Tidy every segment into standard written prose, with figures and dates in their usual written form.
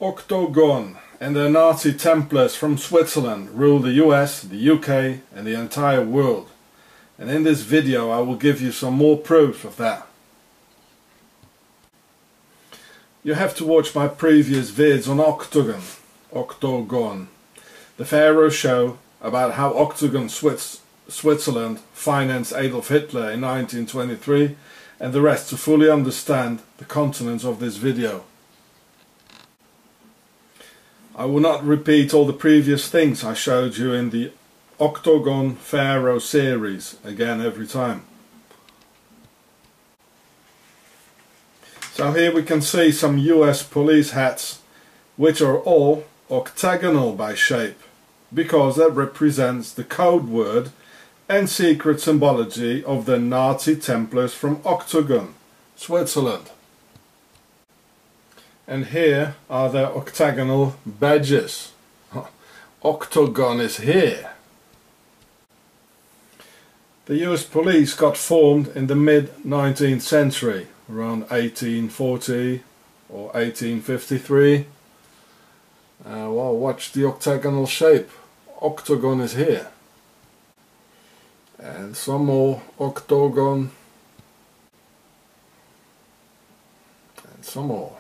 OCTOGON and the Nazi Templars from Switzerland ruled the US, the UK and the entire world. And in this video I will give you some more proof of that. You have to watch my previous vids on OCTOGON, the Pharaoh show about how OCTOGON Switzerland financed Adolf Hitler in 1923, and the rest to fully understand the contents of this video. I will not repeat all the previous things I showed you in the OCTOGON Pharaoh series again every time. So here we can see some US police hats which are all octagonal by shape, because that represents the code word and secret symbology of the Nazi Templars from OCTOGON, Switzerland. And here are their octagonal badges. OCTOGON is here. The US police got formed in the mid-19th century, around 1840 or 1853. Well, watch the octagonal shape. OCTOGON is here. And some more OCTOGON. And some more.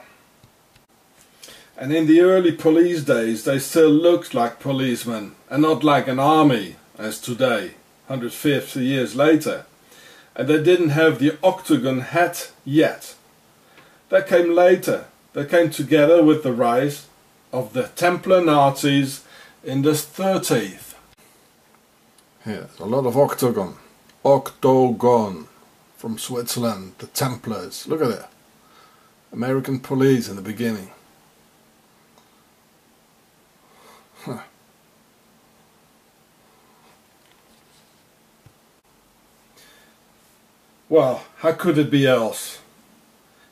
And in the early police days they still looked like policemen and not like an army as today, 150 years later. And they didn't have the octagon hat yet. That came later. They came together with the rise of the Templar Nazis in the 30s. Here's a lot of OCTOGON. OCTOGON from Switzerland, the Templars. Look at it. American police in the beginning. Huh. Well, how could it be else?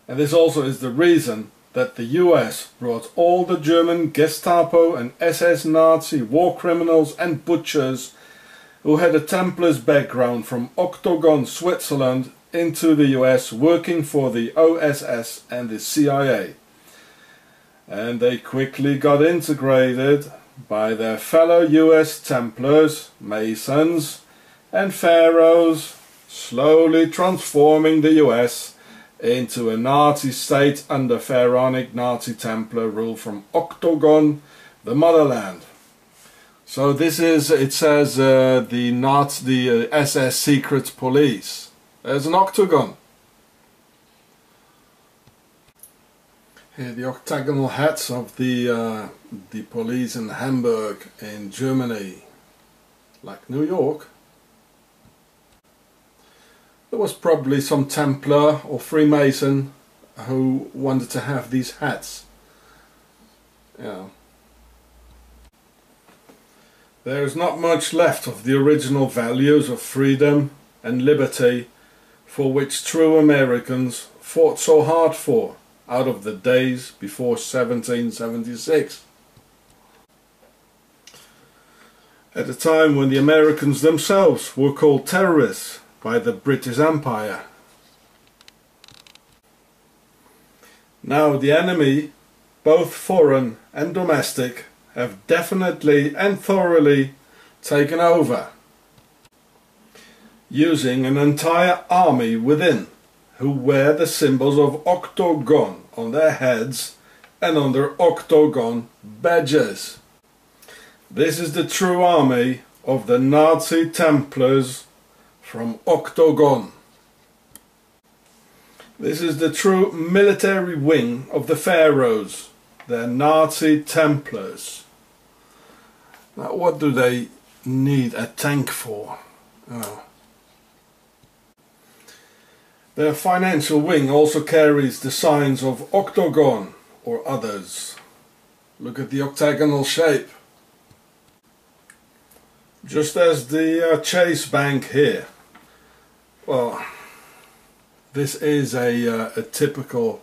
And this also is the reason that the US brought all the German Gestapo and SS Nazi war criminals and butchers who had a Templars background from OCTOGON Switzerland into the US, working for the OSS and the CIA. And they quickly got integrated by their fellow US Templars, Masons and Pharaohs, slowly transforming the US into a Nazi state under Pharaonic Nazi Templar rule from OCTOGON, the motherland. So this is, it says the SS secret police. There's an octagon. Here the octagonal hats of the police in Hamburg in Germany, like New York. There was probably some Templar or Freemason who wanted to have these hats. Yeah. There is not much left of the original values of freedom and liberty for which true Americans fought so hard for out of the days before 1776. At a time when the Americans themselves were called terrorists by the British Empire. Now the enemy, both foreign and domestic, have definitely and thoroughly taken over, using an entire army within, who wear the symbols of OCTOGON on their heads and on their OCTOGON badges. This is the true army of the Nazi Templars from OCTOGON. This is the true military wing of the Pharaohs, the Nazi Templars. Now what do they need a tank for? Oh. Their financial wing also carries the signs of OCTOGON or others. Look at the octagonal shape. Just as the Chase Bank here. Well, this is a typical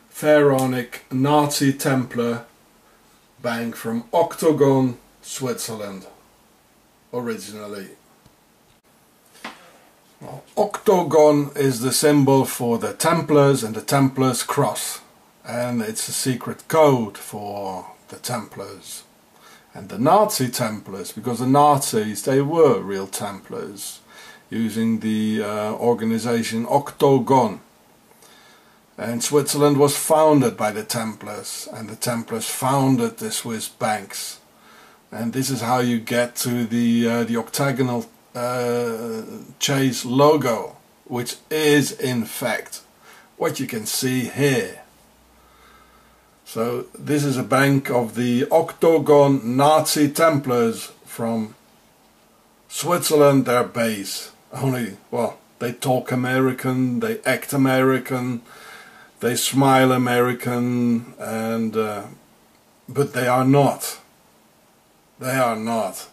Pharaonic Nazi Templar bank from OCTOGON, Switzerland, originally. Well, OCTOGON is the symbol for the Templars and the Templars cross, and it's a secret code for the Templars and the Nazi Templars, because the Nazis, they were real Templars using the organization OCTOGON. And Switzerland was founded by the Templars, and the Templars founded the Swiss banks. And this is how you get to the octagonal chase logo, which is in fact what you can see here. So this is a bank of the OCTOGON Nazi Templars from Switzerland, their base. Only, well, they talk American, they act American, they smile American, and but they are not. They are not.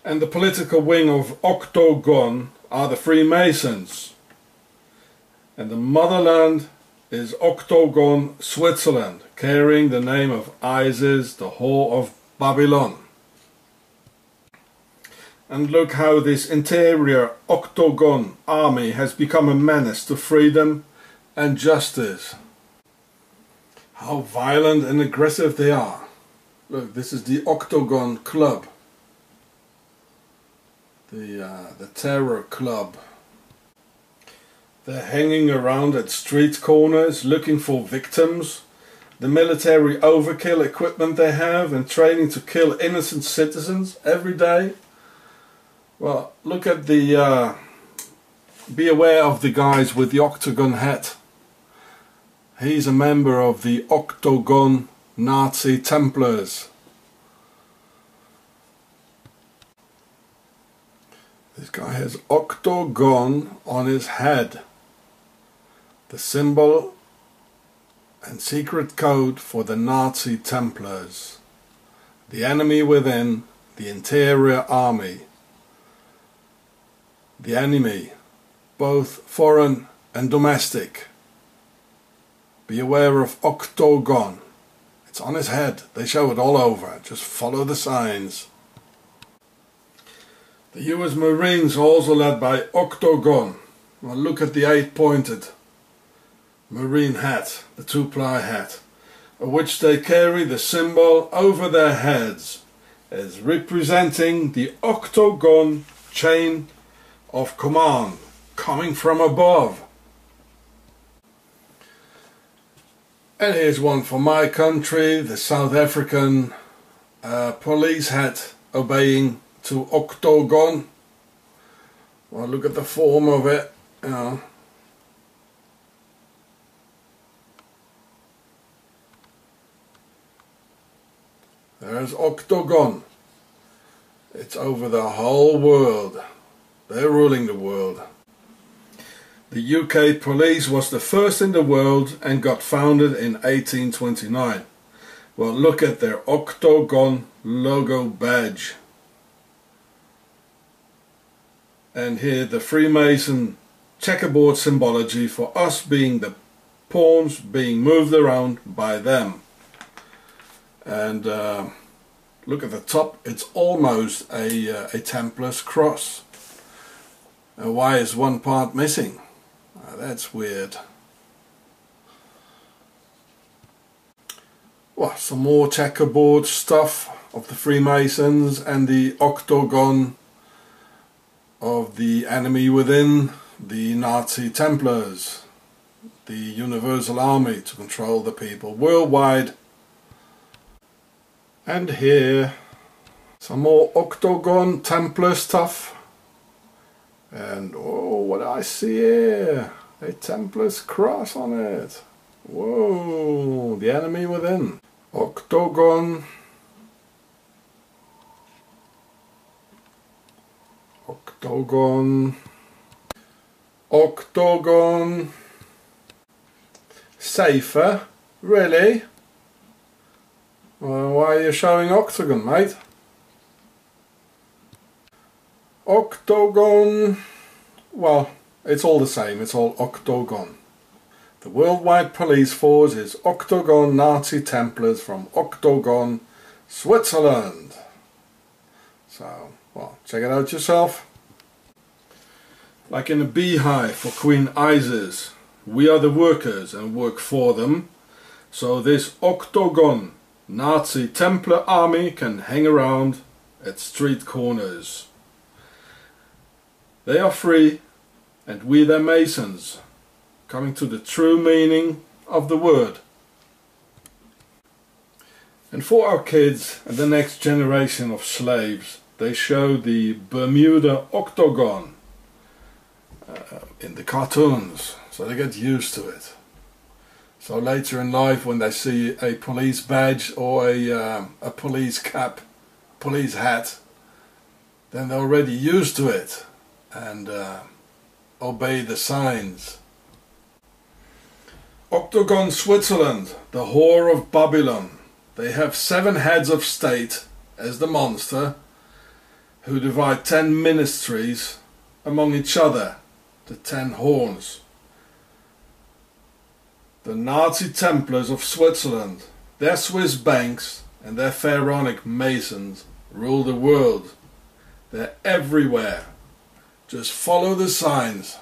And the political wing of OCTOGON are the Freemasons. And the motherland is OCTOGON Switzerland, carrying the name of Isis, the whore of Babylon. And look how this interior OCTOGON army has become a menace to freedom and justice. How violent and aggressive they are. Look, this is the OCTOGON Club. The terror club. They're hanging around at street corners looking for victims. The military overkill equipment they have and training to kill innocent citizens every day. Well, look at the, be aware of the guys with the octagon hat. He's a member of the OCTOGON Nazi Templars. This guy has octagon on his head. The symbol and secret code for the Nazi Templars. The enemy within, the interior army. The enemy, both foreign and domestic. Be aware of OCTOGON. It's on his head. They show it all over. Just follow the signs. The US Marines are also led by OCTOGON. Well, look at the 8-pointed Marine hat, the 2-ply hat, of which they carry the symbol over their heads as representing the OCTOGON chain of command coming from above. And here's one for my country, the South African police hat obeying to OCTOGON. Well, look at the form of it, you know. There's OCTOGON. It's over the whole world. They're ruling the world. The UK police was the first in the world and got founded in 1829. Well, look at their OCTOGON logo badge. And here the Freemason checkerboard symbology for us being the pawns being moved around by them. And look at the top, it's almost a Templar's cross. Why is one part missing? That's weird. Well, some more checkerboard stuff of the Freemasons and the OCTOGON of the enemy within, the Nazi Templars, the Universal Army to control the people worldwide. And here, some more OCTOGON Templar stuff. And oh, what I see here, a Templar's cross on it. Whoa, the enemy within. OCTOGON. OCTOGON. OCTOGON. Safer? Really? Well, why are you showing octagon, mate? OCTOGON. Well, it's all the same, it's all OCTOGON. The worldwide police force is OCTOGON Nazi Templars from OCTOGON, Switzerland. So, well, check it out yourself. Like in a beehive for Queen Isis, we are the workers and work for them, so this OCTOGON Nazi Templar army can hang around at street corners. They are free and we their masons, coming to the true meaning of the word. And for our kids and the next generation of slaves, they show the Bermuda Octagon in the cartoons, so they get used to it. So later in life, when they see a police badge or a police cap, police hat, then they're already used to it and obey the signs. OCTOGON Switzerland, the whore of Babylon. They have 7 heads of state as the monster, who divide 10 ministries among each other, the 10 horns. The Nazi Templars of Switzerland, their Swiss banks and their pharaonic masons rule the world. They're everywhere. Just follow the signs.